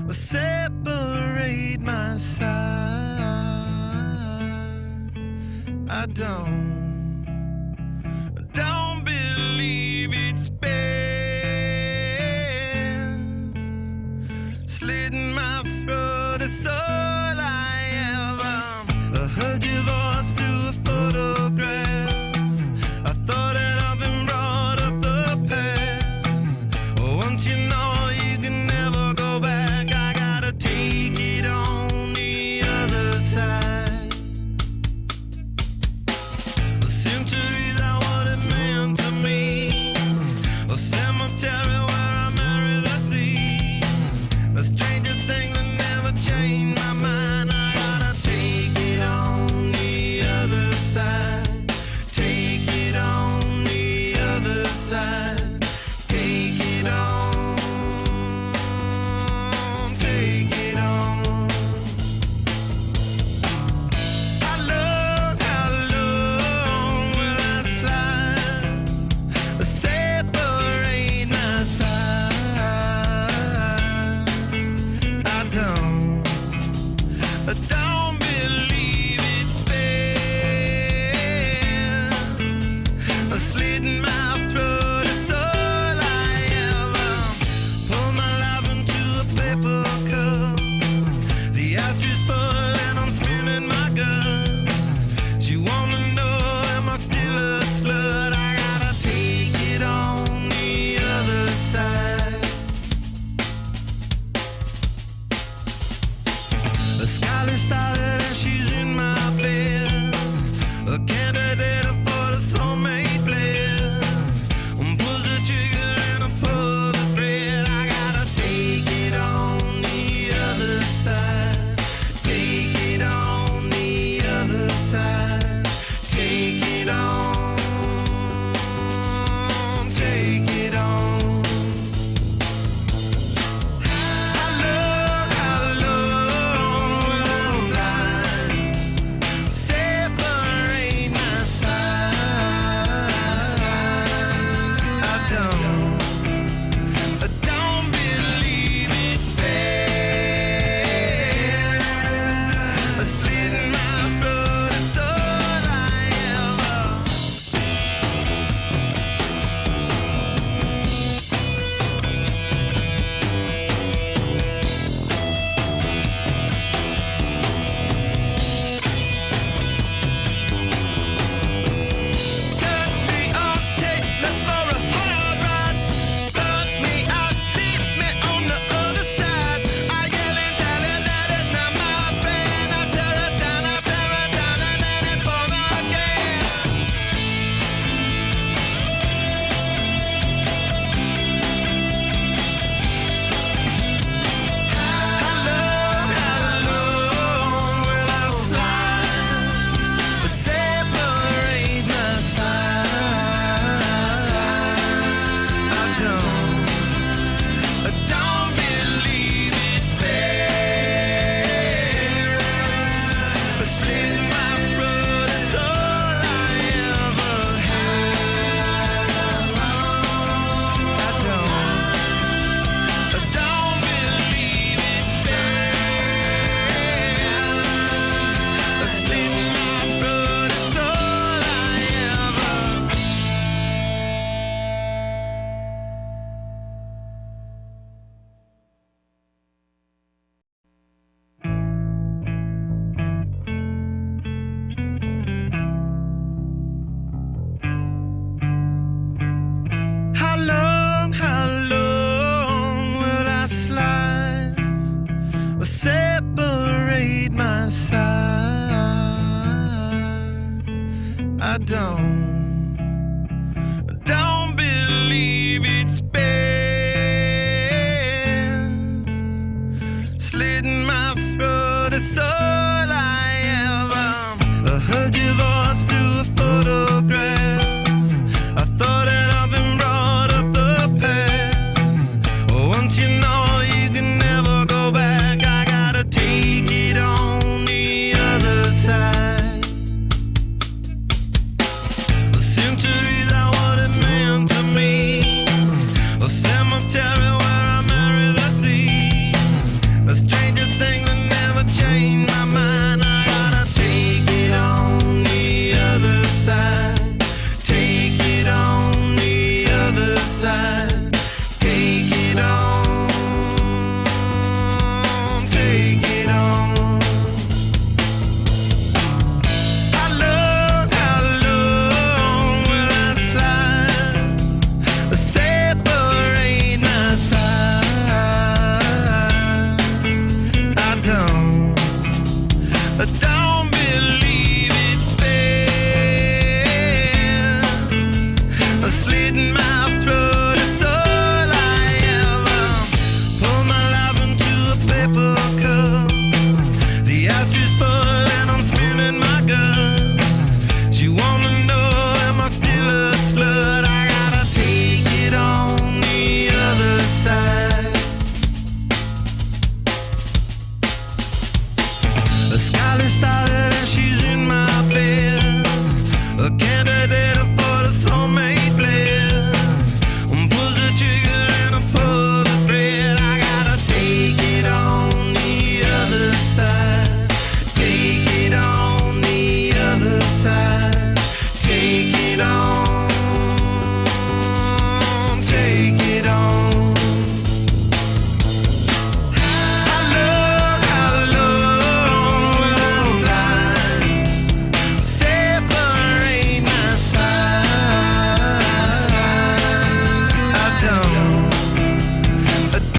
will separate my side. I don't believe it's been slitting my throat. It's all I ever heard your voice through a photograph. I thought that I've been brought up the past. Once you know you can never go back, I gotta take it on the other side. Centuries are what it meant to me. A cemetery where I marry the sea. A stranger thing that never changed my mind. I gotta take it on the other side. Take it on the other side. Take it on. Take it on. How long will I slide? Separate my side. I don't believe it's been slitting my throat. It's all I ever pour my life into a paper cup. The ashtray full and I'm spilling my guts. She wanna know, am I still a slut? I gotta take it on the other side. The skyline started and she's in my bed. A candidate for the soulmate blend. Pull the trigger and I pull the thread. I gotta take it on the other side. Take it on the other side. Take it on. Take it on. How long will I slide? Separate my side. I don't believe it's been slitting my throat. It's all I ever. Turn me on, take me for a hard ride. Burn me out, leave me on the other side. I yell and tell her that it's not my friend. I tear her down, and then it fall again. How long will I slide? Separate my side. I don't believe it's been slitting my throat. It's all I ever had. I don't believe it's been slitting my throat. It's all I ever. How long will I slide? Separate my side. I don't believe it's been slitting my throat. It's all I ever heard your voice through a photograph. I thought that I've been brought up the past. Once you know you can never go back, I gotta take it on the other side. Centuries are what it meant to me. A cemetery where I marry the sea. started